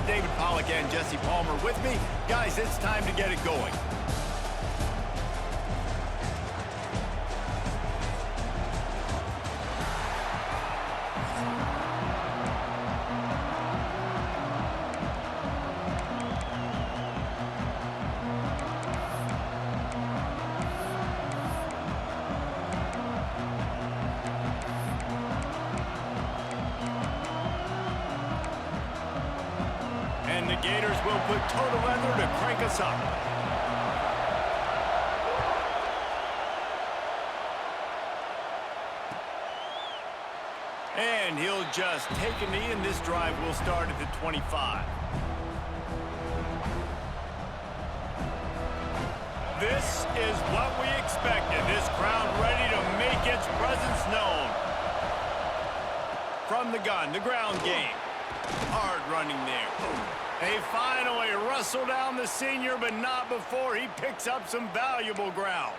David Pollack and Jesse Palmer with me. Guys, it's time to get it going. And the Gators will put total leather to crank us up. And he'll just take a knee, and this drive will start at the 25. This is what we expected. This crowd ready to make its presence known. From the gun, the ground game. Hard running there. They finally wrestle down the senior, but not before he picks up some valuable ground.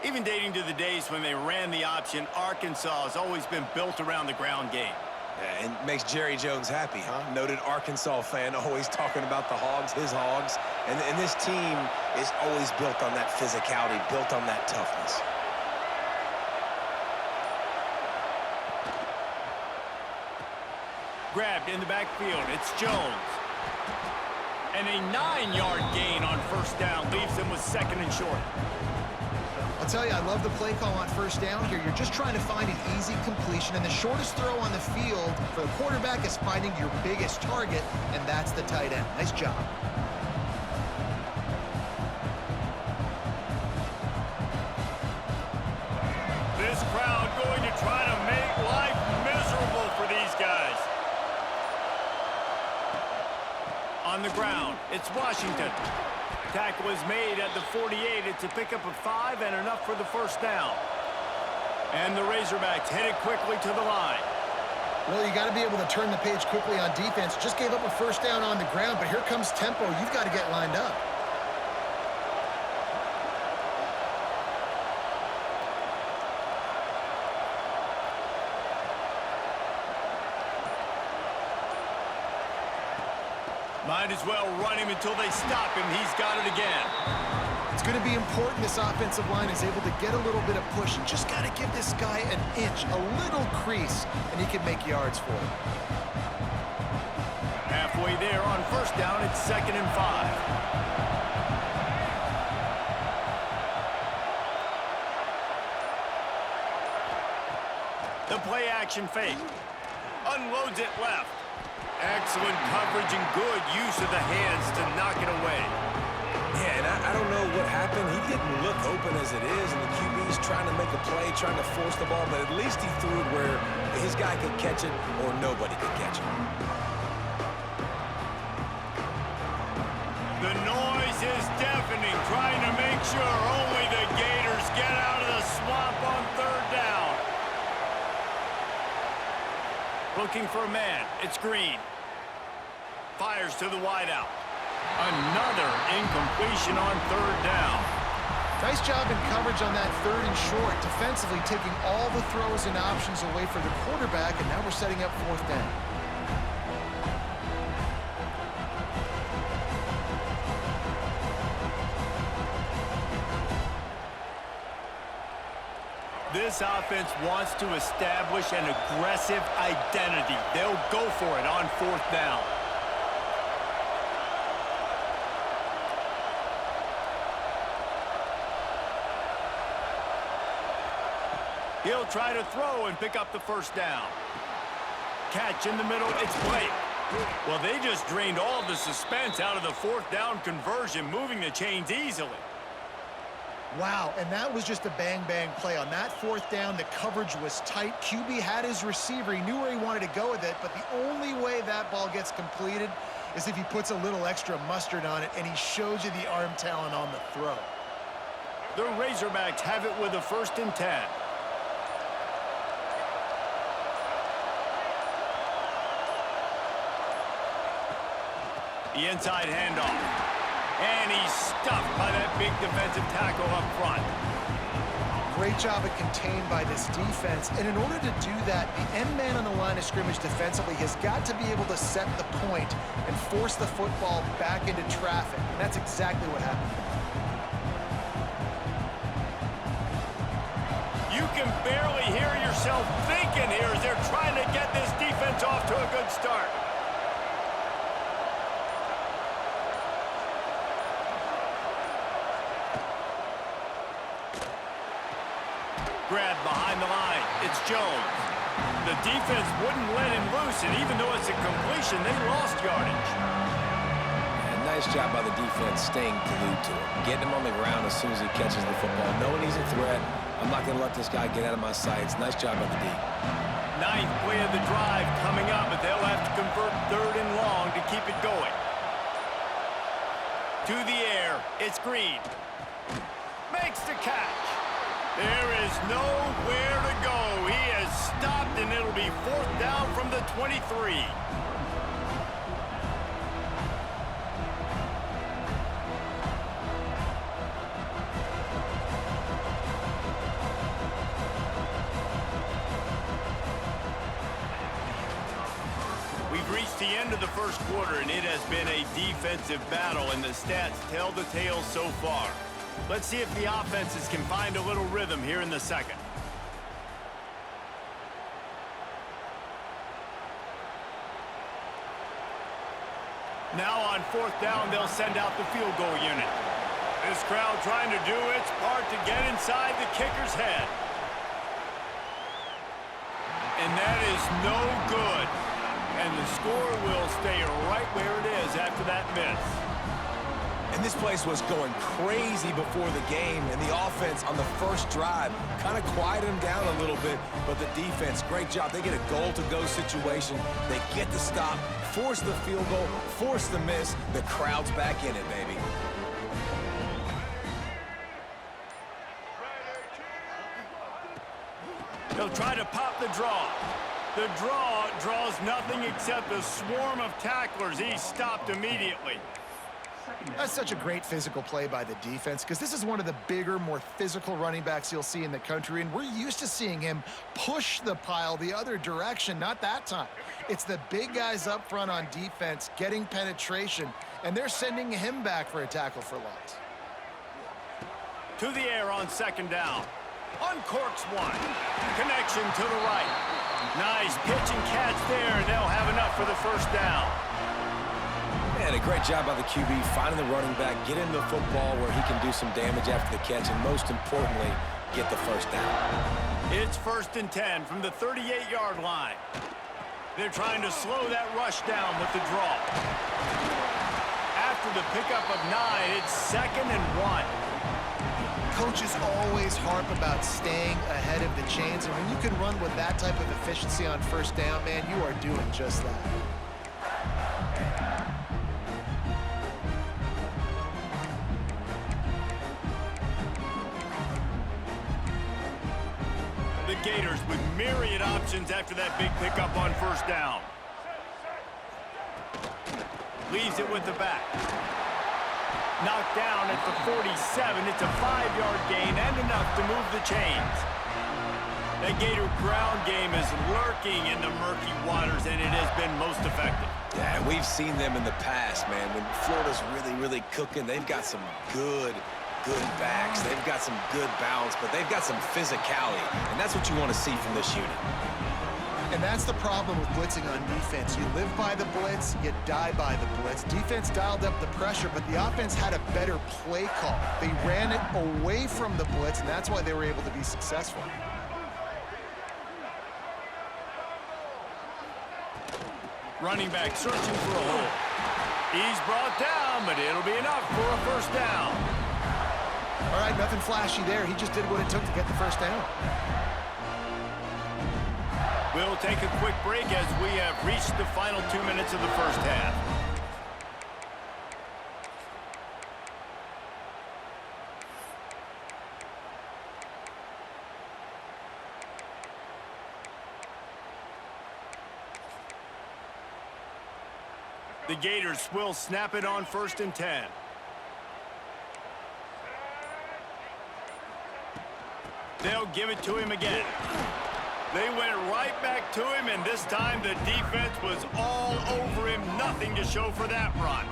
Even dating to the days when they ran the option, Arkansas has always been built around the ground game. Yeah, and makes Jerry Jones happy, huh? Noted Arkansas fan, always talking about the Hogs, his Hogs. And this team is always built on that physicality, built on that toughness. Grabbed in the backfield, it's Jones. And a 9-yard gain on first down leaves them with second and short. I'll tell you, I love the play call on first down here. You're just trying to find an easy completion, and the shortest throw on the field for the quarterback is finding your biggest target, and that's the tight end. Nice job. This crowd going to try to make life miserable for these guys. On the ground, it's Washington. Tackle is made at the 48. It's a pickup of 5 and enough for the first down. And the Razorbacks headed quickly to the line. Well, you got to be able to turn the page quickly on defense. Just gave up a first down on the ground, but here comes tempo. You've got to get lined up. Might as well run him until they stop him. He's got it again. It's going to be important this offensive line is able to get a little bit of push. You just got to give this guy an inch, a little crease, and he can make yards for it. Halfway there on first down, it's 2nd and 5. The play action fake. Unloads it left. Excellent coverage and good use of the hands to knock it away. Yeah, and I don't know what happened. He didn't look open as it is, and the QB's trying to make a play, trying to force the ball, but at least he threw it where his guy could catch it or nobody could catch it. The noise is deafening, trying to make sure only the Gators get out of the swamp on third down. Looking for a man. It's Green. Fires to the wideout. Another incompletion on third down. Nice job in coverage on that 3rd and short. Defensively taking all the throws and options away from the quarterback, and now we're setting up 4th down. This offense wants to establish an aggressive identity. They'll go for it on 4th down. He'll try to throw and pick up the first down. Catch in the middle, it's Blake. Well, they just drained all the suspense out of the 4th down conversion, moving the chains easily. Wow, and that was just a bang-bang play. On that 4th down, the coverage was tight. QB had his receiver. He knew where he wanted to go with it, but the only way that ball gets completed is if he puts a little extra mustard on it, and he shows you the arm talent on the throw. The Razorbacks have it with a 1st and 10. The inside handoff. And he's stuffed by that big defensive tackle up front. great job of contained by this defense. And in order to do that, the end man on the line of scrimmage defensively has got to be able to set the point and force the football back into traffic. And that's exactly what happened. You can barely hear yourself thinking here as they're trying to get this defense off to a good start. Grabbed behind the line. It's Jones. The defense wouldn't let him loose, and even though it's a completion, they lost yardage. And nice job by the defense staying glued to him, getting him on the ground as soon as he catches the football, knowing he's a threat. I'm not going to let this guy get out of my sights. Nice job by the D. Ninth play of the drive coming up, but they'll have to convert 3rd and long to keep it going. To the air, it's Green. Makes the catch. There is nowhere to go. He has stopped, and it'll be 4th down from the 23. We've reached the end of the first quarter, and it has been a defensive battle, and the stats tell the tale so far. Let's see if the offenses can find a little rhythm here in the second. Now on 4th down, they'll send out the field goal unit. This crowd trying to do its part to get inside the kicker's head. And that is no good. And the score will stay right where it is after that miss. And this place was going crazy before the game, and the offense on the first drive kind of quieted them down a little bit, but the defense, great job. They get a goal-to-go situation. They get the stop, force the field goal, force the miss. The crowd's back in it, baby. They'll try to pop the draw. The draw draws nothing except a swarm of tacklers. He's stopped immediately. That's such a great physical play by the defense because this is one of the bigger, more physical running backs you'll see in the country, and we're used to seeing him push the pile the other direction. Not that time. It's the big guys up front on defense getting penetration, and they're sending him back for a tackle for loss. To the air on 2nd down. Uncorks one. Connection to the right. Nice pitch and catch there, and they'll have enough for the 1st down. And a great job by the QB finding the running back, get him the football where he can do some damage after the catch, and most importantly, get the 1st down. It's 1st and 10 from the 38-yard line. They're trying to slow that rush down with the draw. After the pickup of 9, it's 2nd and 1. Coaches always harp about staying ahead of the chains, and when you can run with that type of efficiency on 1st down, man, you are doing just that. The Gators with myriad options after that big pickup on 1st down. Leaves it with the back. Knocked down at the 47. It's a 5-yard gain and enough to move the chains. The Gator ground game is lurking in the murky waters, and it has been most effective. Yeah, and we've seen them in the past, man. When Florida's really, really cooking, they've got some good backs. They've got some good balance, but they've got some physicality, and that's what you want to see from this unit. And that's the problem with blitzing on defense. You live by the blitz, you die by the blitz. Defense dialed up the pressure, but the offense had a better play call. They ran it away from the blitz, and that's why they were able to be successful. Running back searching for a hole. He's brought down, but it'll be enough for a 1st down. All right, nothing flashy there. He just did what it took to get the 1st down. We'll take a quick break as we have reached the final 2 minutes of the 1st half. The Gators will snap it on 1st and 10. They'll give it to him again. They went right back to him, and this time the defense was all over him. Nothing to show for that run.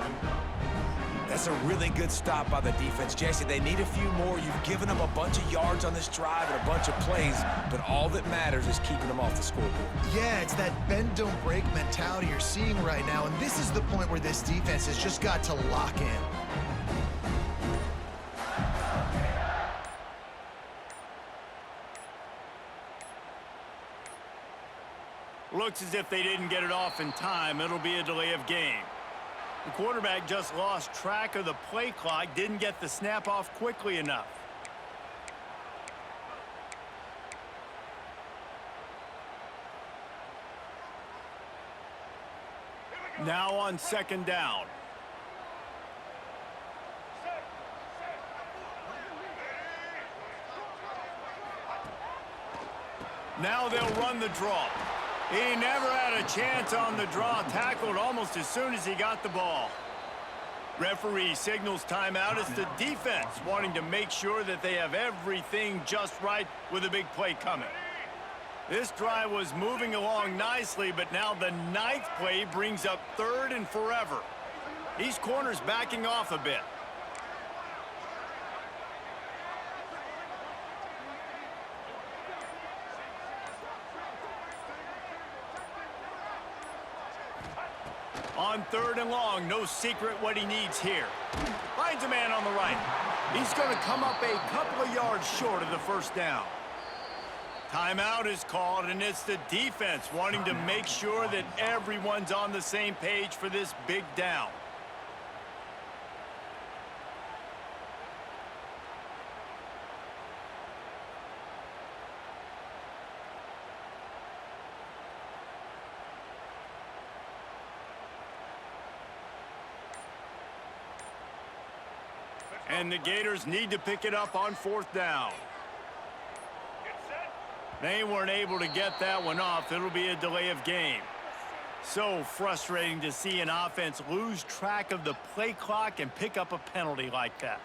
That's a really good stop by the defense. Jesse, they need a few more. You've given them a bunch of yards on this drive and a bunch of plays, but all that matters is keeping them off the scoreboard. Yeah, it's that bend, don't break mentality you're seeing right now, and this is the point where this defense has just got to lock in. Looks as if they didn't get it off in time. It'll be a delay of game. The quarterback just lost track of the play clock, didn't get the snap off quickly enough. Now on second down. Now they'll run the draw. He never had a chance on the draw, tackled almost as soon as he got the ball. Referee signals timeout. It's the defense wanting to make sure that they have everything just right with a big play coming. This drive was moving along nicely, but now the ninth play brings up third and forever. These corners backing off a bit. On third and long, no secret what he needs here. Finds a man on the right. He's going to come up a couple of yards short of the first down. Timeout is called, and it's the defense wanting to make sure that everyone's on the same page for this big down. And the Gators need to pick it up on fourth down. They weren't able to get that one off. It'll be a delay of game. So frustrating to see an offense lose track of the play clock and pick up a penalty like that.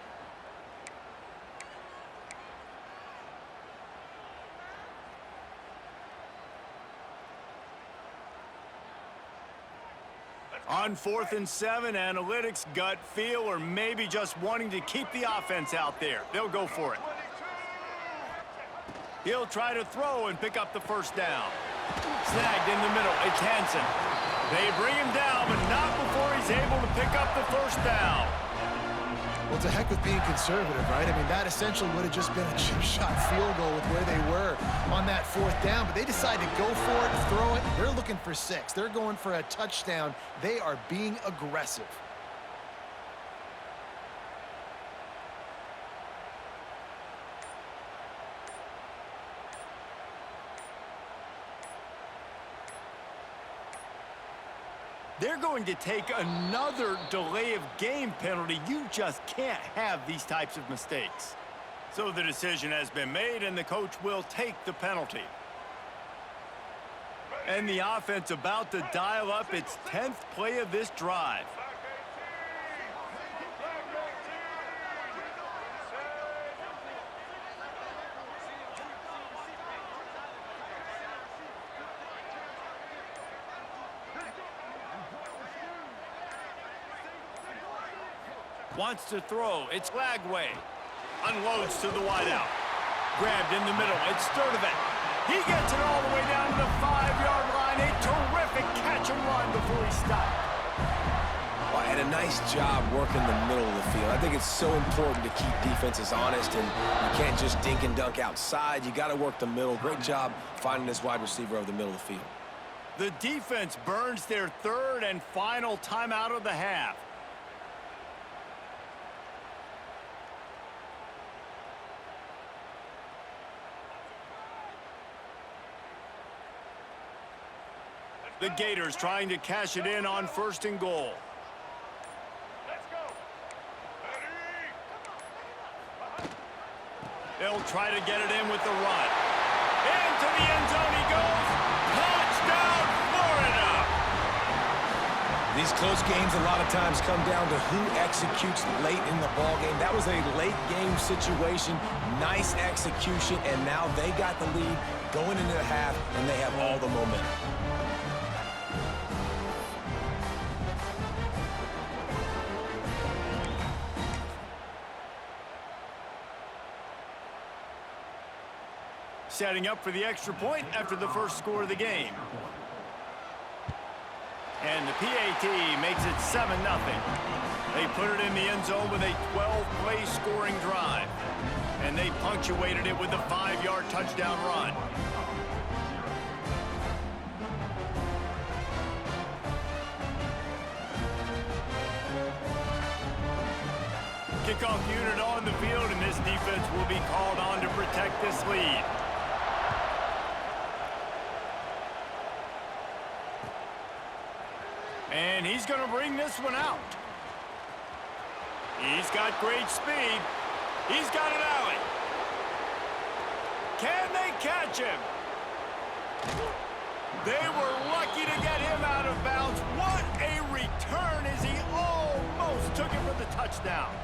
On 4th and 7, analytics, gut feel, or maybe just wanting to keep the offense out there. They'll go for it. He'll try to throw and pick up the first down. Snagged in the middle. It's Hansen. They bring him down, but not before he's able to pick up the first down. Well, to heck with being conservative, right? I mean, that essentially would have just been a chip shot field goal with where they were on that fourth down, but they decided to go for it, throw it. They're looking for 6. They're going for a touchdown. They are being aggressive. They're going to take another delay of game penalty. You just can't have these types of mistakes. So the decision has been made, and the coach will take the penalty. And the offense about to dial up its 10th play of this drive. Wants to throw. It's Lagway. Unloads to the wideout. Grabbed in the middle. It's Sturdivant. He gets it all the way down to the 5-yard line. A terrific catch and run before he stopped. Well, and a nice job working the middle of the field. I think it's so important to keep defenses honest, and you can't just dink and dunk outside. You got to work the middle. Great job finding this wide receiver over the middle of the field. The defense burns their third and final timeout of the half. The Gators trying to cash it in on 1st and goal. They'll try to get it in with the run. Into the end zone he goes. Touchdown, Florida! These close games a lot of times come down to who executes late in the ball game. That was a late game situation, nice execution, and now they got the lead going into the half, and they have all the momentum. Setting up for the extra point after the first score of the game. And the PAT makes it 7-0. They put it in the end zone with a 12-play scoring drive. And they punctuated it with a 5-yard touchdown run. Kickoff unit on the field, and this defense will be called on to protect this lead. And he's going to bring this one out. He's got great speed. He's got an alley. Can they catch him? They were lucky to get him out of bounds. What a return as he almost took it for the touchdown.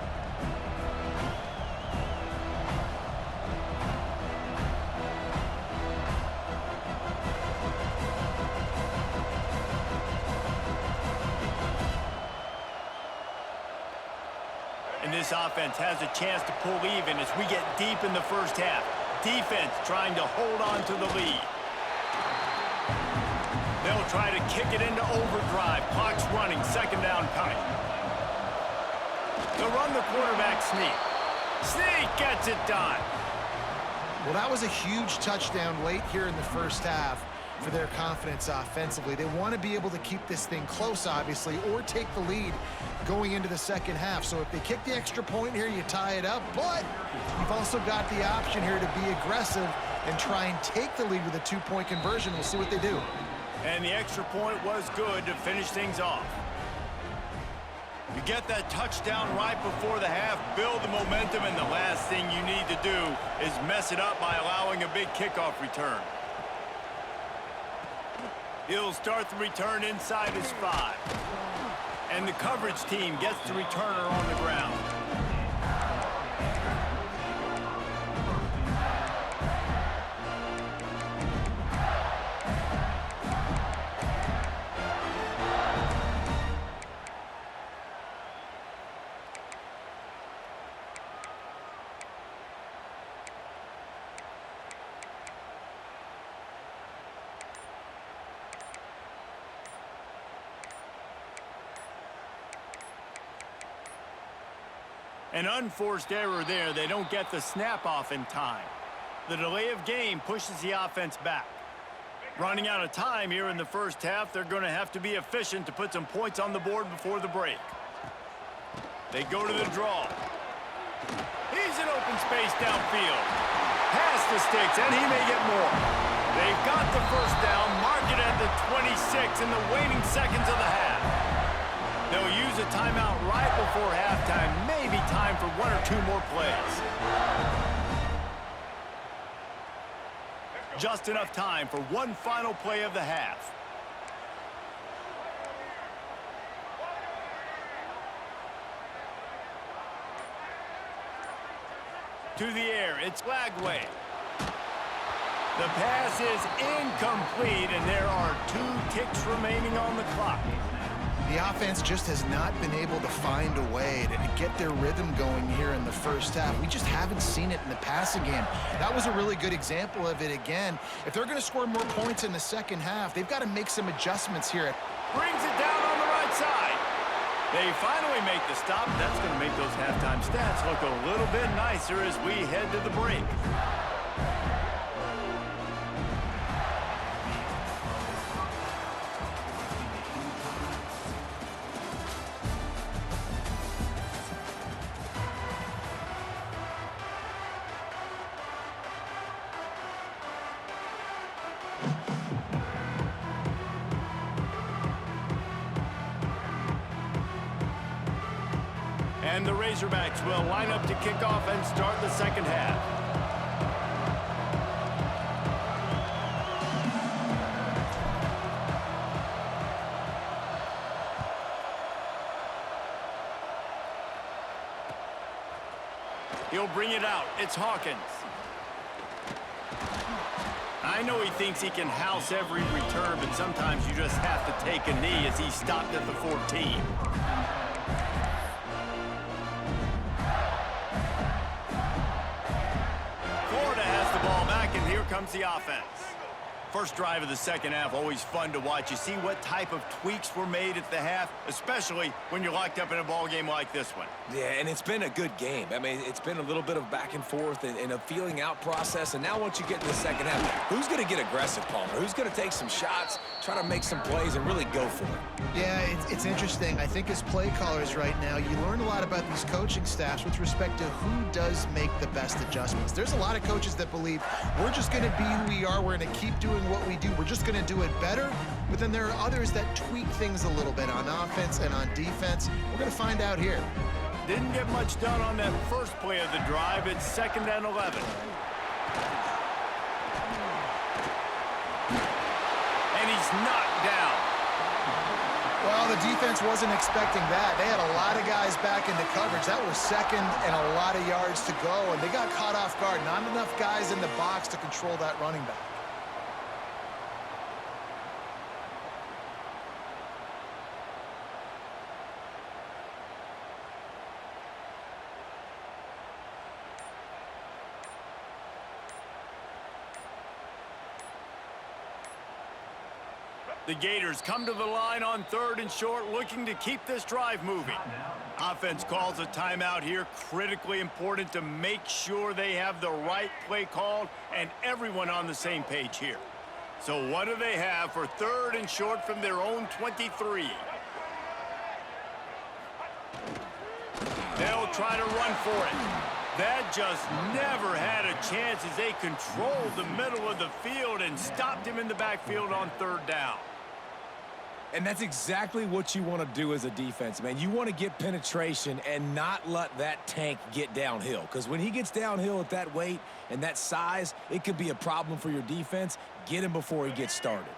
And this offense has a chance to pull even as we get deep in the first half. Defense trying to hold on to the lead. They'll try to kick it into overdrive. Clock's running, second down coming. They'll run the quarterback sneak. Sneak gets it done. Well, that was a huge touchdown late here in the first half for their confidence offensively. They want to be able to keep this thing close, obviously, or take the lead going into the second half. So if they kick the extra point here, you tie it up. But you've also got the option here to be aggressive and try and take the lead with a two-point conversion. We'll see what they do. And the extra point was good to finish things off. You get that touchdown right before the half, build the momentum, and the last thing you need to do is mess it up by allowing a big kickoff return. He'll start the return inside his 5. And the coverage team gets the returner on the ground. An unforced error there. They don't get the snap off in time. The delay of game pushes the offense back. Running out of time here in the first half, they're going to have to be efficient to put some points on the board before the break. They go to the draw. He's in open space downfield. Pass the sticks, and he may get more. They've got the first down, mark it at the 26 in the waning seconds of the half. They'll use a timeout right before halftime, maybe time for 1 or 2 more plays. Just enough time for one final play of the half. To the air, it's Lagway. The pass is incomplete, and there are 2 ticks remaining on the clock. The offense just has not been able to find a way to get their rhythm going here in the first half. We just haven't seen it in the passing game. That was a really good example of it again. If they're going to score more points in the second half, they've got to make some adjustments here. Brings it down on the right side. They finally make the stop. That's going to make those halftime stats look a little bit nicer as we head to the break. And the Razorbacks will line up to kick off and start the second half. He'll bring it out. It's Hawkins. I know he thinks he can house every return, but sometimes you just have to take a knee as he stopped at the 14. Florida has the ball back, and here comes the offense. First drive of the second half, always fun to watch. You see what type of tweaks were made at the half, especially when you're locked up in a ball game like this one. Yeah, and it's been a good game. I mean, it's been a little bit of back and forth and a feeling out process. And now once you get in the second half, who's going to get aggressive, Palmer? Who's going to take some shots, try to make some plays, and really go for it? Yeah, it's interesting. I think as play callers right now, you learn a lot about these coaching staffs with respect to who does make the best adjustments. There's a lot of coaches that believe we're just going to be who we are. We're going to keep doing what we do. We're just going to do it better. But then there are others that tweak things a little bit on offense and on defense. We're going to find out here. Didn't get much done on that first play of the drive. It's 2nd and 11. And he's knocked down. Well, the defense wasn't expecting that. They had a lot of guys back into coverage. That was 2nd and a lot of yards to go, and they got caught off guard. Not enough guys in the box to control that running back. The Gators come to the line on 3rd and short, looking to keep this drive moving. Offense calls a timeout here, critically important to make sure they have the right play called and everyone on the same page here. So what do they have for 3rd and short from their own 23? They'll try to run for it. That just never had a chance as they controlled the middle of the field and stopped him in the backfield on 3rd down. And that's exactly what you want to do as a defense, man. You want to get penetration and not let that tank get downhill. Because when he gets downhill at that weight and that size, it could be a problem for your defense. Get him before he gets started.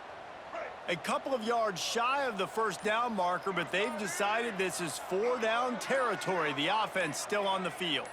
A couple of yards shy of the 1st down marker, but they've decided this is 4 down territory. The offense still on the field.